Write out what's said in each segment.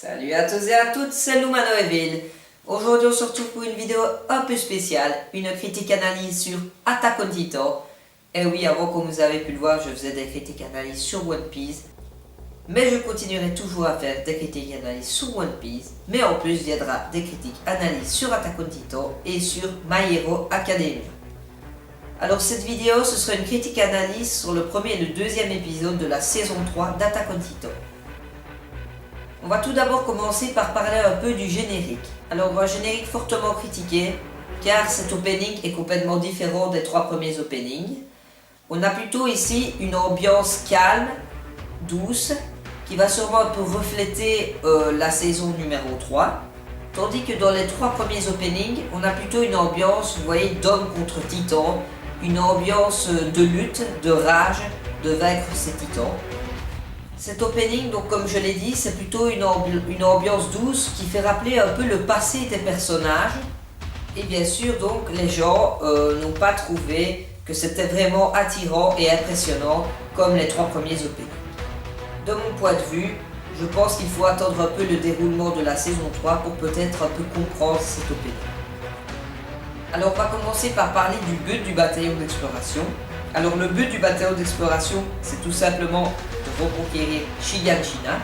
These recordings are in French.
Salut à tous et à toutes, c'est Lou Manoëville. Aujourd'hui on se retrouve pour une vidéo un peu spéciale, une critique-analyse sur Attack on Titan. Et oui, avant comme vous avez pu le voir, je faisais des critiques-analyses sur One Piece. Mais je continuerai toujours à faire des critiques-analyses sur One Piece. Mais en plus viendra des critiques-analyses sur Attack on Titan et sur My Hero Academia. Alors cette vidéo, ce sera une critique-analyse sur le premier et le deuxième épisode de la saison 3 d'Attack on Titan. On va tout d'abord commencer par parler un peu du générique. Alors un générique fortement critiqué, car cet opening est complètement différent des trois premiers openings. On a plutôt ici une ambiance calme, douce, qui va sûrement un peu refléter la saison numéro 3. Tandis que dans les trois premiers openings, on a plutôt une ambiance, vous voyez, d'homme contre titan, une ambiance de lutte, de rage, de vaincre ces titans. Cet opening, donc comme je l'ai dit, c'est plutôt une ambiance douce qui fait rappeler un peu le passé des personnages. Et bien sûr, donc, les gens n'ont pas trouvé que c'était vraiment attirant et impressionnant comme les trois premiers openings. De mon point de vue, je pense qu'il faut attendre un peu le déroulement de la saison 3 pour peut-être un peu comprendre cet opening. Alors on va commencer par parler du but du bataillon d'exploration. Alors le but du bataillon d'exploration, c'est tout simplement de reconquérir Shiganshina,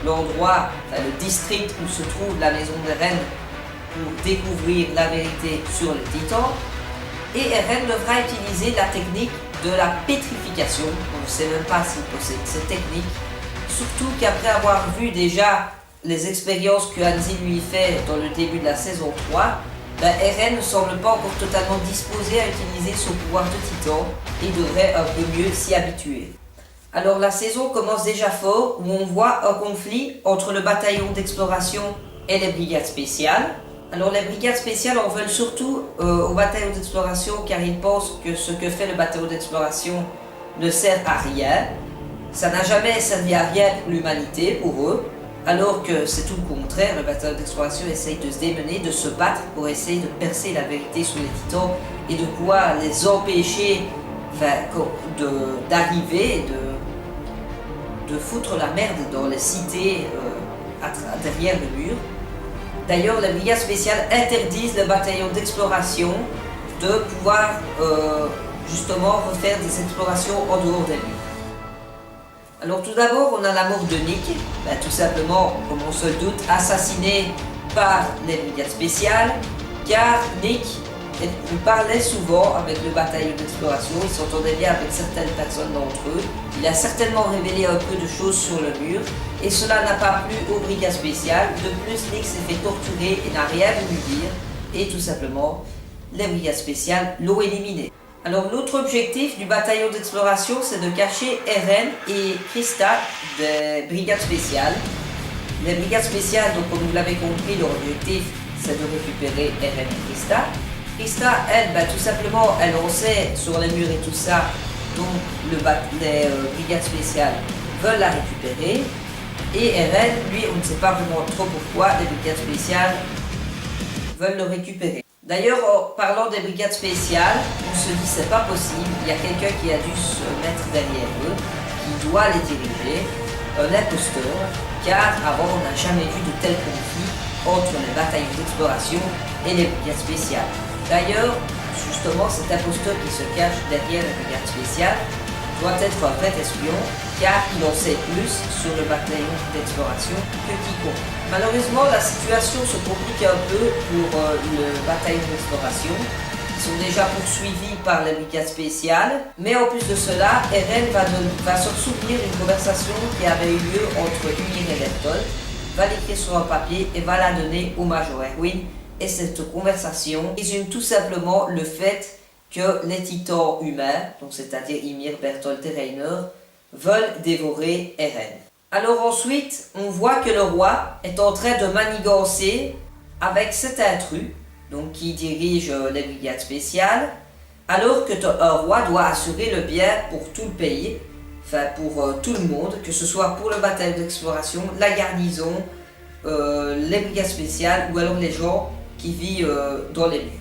l'endroit, le district où se trouve la maison d'Eren pour découvrir la vérité sur les titans. Et Eren devra utiliser la technique de la pétrification. On ne sait même pas s'il possède cette technique. Surtout qu'après avoir vu déjà les expériences que Hanzi lui fait dans le début de la saison 3, Eren ne semble pas encore totalement disposé à utiliser son pouvoir de titan et devrait un peu mieux s'y habituer. Alors la saison commence déjà fort où on voit un conflit entre le bataillon d'exploration et les brigades spéciales. Alors les brigades spéciales en veulent surtout au bataillon d'exploration car ils pensent que ce que fait le bataillon d'exploration ne sert à rien. Ça n'a jamais servi à rien pour l'humanité, pour eux. Alors que c'est tout le contraire, le bataillon d'exploration essaye de se démener, de se battre pour essayer de percer la vérité sur les titans et de pouvoir les empêcher d'arriver et de foutre la merde dans les cités derrière le mur. D'ailleurs, les brigades spéciales interdisent le bataillon d'exploration de pouvoir justement refaire des explorations en dehors des murs. Alors tout d'abord, on a la mort de Nick, tout simplement, comme on se le doute, assassiné par les brigades spéciales, car Nick parlait souvent avec le bataillon d'exploration, il s'entendait bien avec certaines personnes d'entre eux, il a certainement révélé un peu de choses sur le mur, et cela n'a pas plu aux brigades spéciales. De plus, Nick s'est fait torturer et n'a rien voulu dire, et tout simplement, les brigades spéciales l'ont éliminé. Alors l'autre objectif du bataillon d'exploration, c'est de cacher Eren et Krista des brigades spéciales. Les brigades spéciales, donc comme vous l'avez compris, leur objectif c'est de récupérer Eren et Krista. Krista, elle, tout simplement, elle en sait sur les murs et tout ça, donc les brigades spéciales veulent la récupérer. Et Eren, lui, on ne sait pas vraiment trop pourquoi les brigades spéciales veulent le récupérer. D'ailleurs, en parlant des brigades spéciales, on se dit c'est pas possible, il y a quelqu'un qui a dû se mettre derrière eux, qui doit les diriger, un imposteur, car avant on n'a jamais vu de tel conflit entre les bataillons d'exploration et les brigades spéciales. D'ailleurs, justement, cet imposteur qui se cache derrière les brigades spéciales doit être un vrai espion, car il en sait plus sur le bataillon d'exploration que quiconque. Malheureusement, la situation se complique un peu pour le bataillon d'exploration. Ils sont déjà poursuivis par les brigades spéciales, mais en plus de cela, Eren va se souvenir d'une conversation qui avait eu lieu entre Ymir et Bertolt, va l'écrire sur un papier et va la donner au Major Erwin. Et cette conversation résume tout simplement le fait que les titans humains, donc c'est-à-dire Ymir, Bertolt et Reiner, veulent dévorer Eren. Alors ensuite, on voit que le roi est en train de manigancer avec cet intrus, donc qui dirige les brigades spéciales, alors que un roi doit assurer le bien pour tout le pays, pour tout le monde, que ce soit pour le bataillon d'exploration, la garnison, les brigades spéciales ou alors les gens qui vivent dans les murs.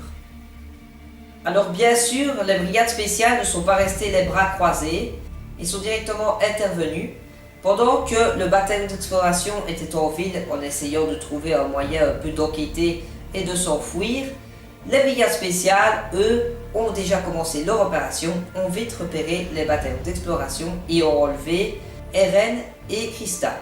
Alors bien sûr, les brigades spéciales ne sont pas restées les bras croisés, ils sont directement intervenus Pendant que le bataillon d'exploration était en ville en essayant de trouver un moyen un peu d'enquêter et de s'enfuir, les brigades spéciales, eux, ont déjà commencé leur opération, ont vite repéré les bataillons d'exploration et ont enlevé Eren et Krista.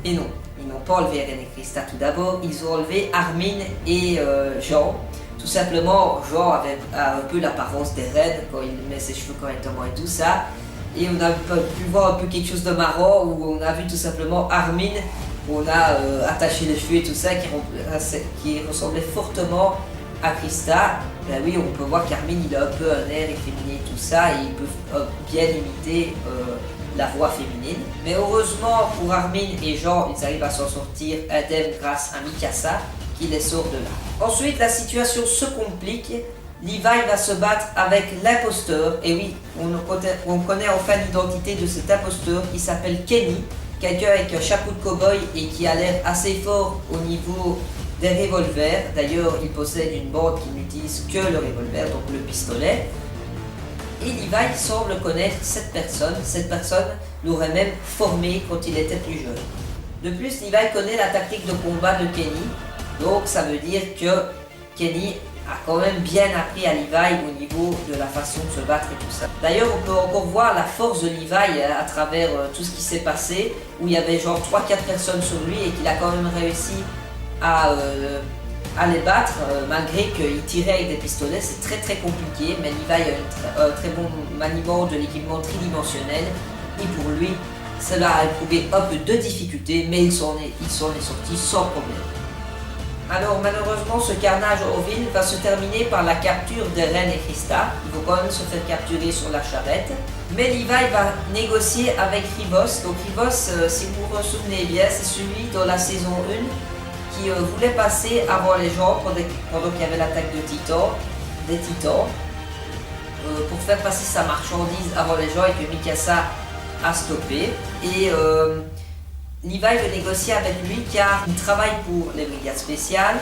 Et non, ils n'ont pas enlevé Eren et Krista tout d'abord, ils ont enlevé Armin et Jean. Tout simplement, Jean avait un peu l'apparence d'Eren quand il met ses cheveux correctement et tout ça. Et on a pu voir un peu quelque chose de marrant où on a vu tout simplement Armin, où on a attaché les cheveux et tout ça qui ressemblait fortement à Krista. Ben oui, on peut voir qu'Armin il a un peu un air efféminé et tout ça, et il peut bien imiter la voix féminine. Mais heureusement pour Armin et Jean, ils arrivent à s'en sortir indemnes grâce à Mikasa qui les sort de là. Ensuite, la situation se complique. Levi va se battre avec l'imposteur. Et oui, on connaît enfin l'identité de cet imposteur qui s'appelle Kenny. Quelqu'un avec un chapeau de cow-boy et qui a l'air assez fort au niveau des revolvers. D'ailleurs, il possède une bande qui n'utilise que le revolver, donc le pistolet. Et Levi semble connaître cette personne. Cette personne l'aurait même formé quand il était plus jeune. De plus, Levi connaît la tactique de combat de Kenny. Donc ça veut dire que Kenny a quand même bien appris à Levi au niveau de la façon de se battre et tout ça. D'ailleurs, on peut encore voir la force de Levi à travers tout ce qui s'est passé, où il y avait genre 3-4 personnes sur lui et qu'il a quand même réussi à les battre, malgré qu'il tirait avec des pistolets. C'est très très compliqué, mais Levi a un très bon maniement de l'équipement tridimensionnel, et pour lui, cela a éprouvé un peu de difficulté, mais il s'en est sorti sans problème. Alors malheureusement, ce carnage en ville va se terminer par la capture d'Eren et Krista. Ils vont quand même se faire capturer sur la charrette. Mais Levi va négocier avec Rivos. Donc Rivos, si vous vous souvenez bien, c'est celui dans la saison 1 qui voulait passer avant les gens pendant qu'il y avait l'attaque des titans, pour faire passer sa marchandise avant les gens et que Mikasa a stoppé. Et Levi veut négocier avec lui car il travaille pour les brigades spéciales,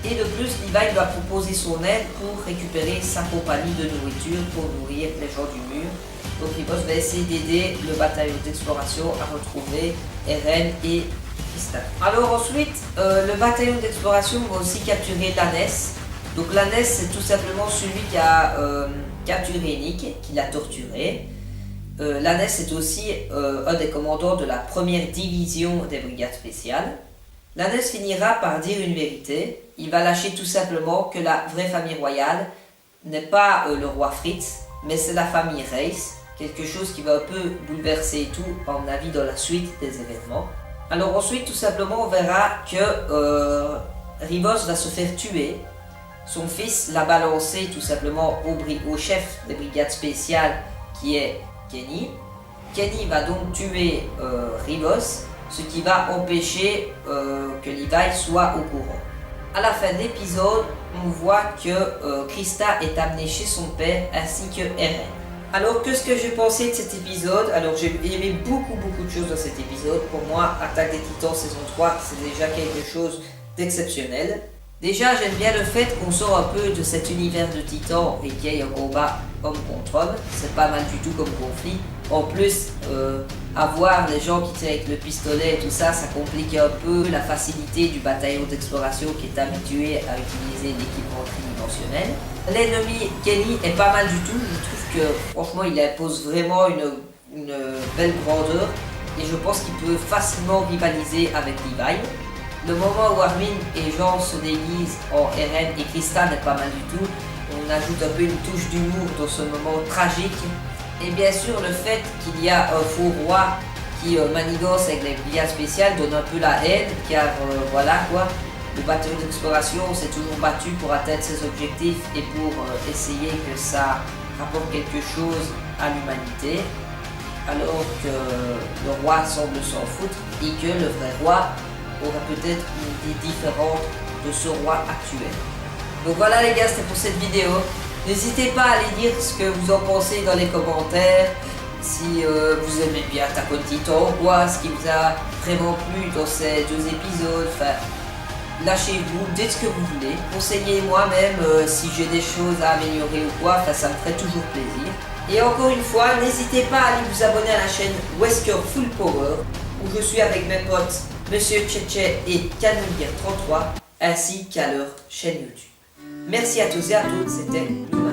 et de plus Levi doit proposer son aide pour récupérer sa compagnie de nourriture pour nourrir les gens du mur. Donc Rivos va essayer d'aider le bataillon d'exploration à retrouver Eren et Krista. Alors ensuite, le bataillon d'exploration va aussi capturer Lannes. Donc Lannes, c'est tout simplement celui qui a capturé Nick, qui l'a torturé. Lannes est aussi un des commandants de la première division des brigades spéciales. Lannes finira par dire une vérité. Il va lâcher tout simplement que la vraie famille royale n'est pas le roi Fritz, mais c'est la famille Reiss. Quelque chose qui va un peu bouleverser tout, à mon avis, dans la suite des événements. Alors ensuite, tout simplement, on verra que Rivos va se faire tuer. Son fils l'a balancé tout simplement au chef des brigades spéciales, qui est Kenny. Kenny va donc tuer Rivos, ce qui va empêcher que Levi soit au courant. À la fin de l'épisode, on voit que Krista est amenée chez son père ainsi que Eren. Alors, qu'est-ce que j'ai pensé de cet épisode? Alors, j'ai aimé beaucoup de choses dans cet épisode. Pour moi, Attaque des Titans saison 3, c'est déjà quelque chose d'exceptionnel. Déjà, j'aime bien le fait qu'on sort un peu de cet univers de titans et qu'il y ait un combat homme contre homme. C'est pas mal du tout comme conflit. En plus, avoir les gens qui tirent avec le pistolet et tout ça, ça complique un peu la facilité du bataillon d'exploration qui est habitué à utiliser l'équipement tridimensionnel. L'ennemi Kenny est pas mal du tout. Je trouve que franchement, il impose vraiment une belle grandeur et je pense qu'il peut facilement rivaliser avec Levi. Le moment où Armin et Jean se déguisent en Eren et Krista n'est pas mal du tout. On ajoute un peu une touche d'humour dans ce moment tragique. Et bien sûr, le fait qu'il y a un faux roi qui manigance avec les brigades spéciales donne un peu la haine, car voilà quoi. Le bataillon d'exploration s'est toujours battu pour atteindre ses objectifs et pour essayer que ça rapporte quelque chose à l'humanité. Alors que le roi semble s'en foutre et que le vrai roi aura peut-être une idée différente de ce roi actuel. Donc voilà les gars, c'était pour cette vidéo. N'hésitez pas à aller dire ce que vous en pensez dans les commentaires. Si vous aimez bien Attack on Titan ou quoi, ce qui vous a vraiment plu dans ces deux épisodes. Enfin, lâchez-vous, dites ce que vous voulez. Conseillez-moi même si j'ai des choses à améliorer ou quoi, enfin, ça me ferait toujours plaisir. Et encore une fois, n'hésitez pas à aller vous abonner à la chaîne Wesker Full Power. où je suis avec mes potes Monsieur Tchétché et Canouguer 33, ainsi qu'à leur chaîne YouTube. Merci à tous et à toutes, c'était Nous.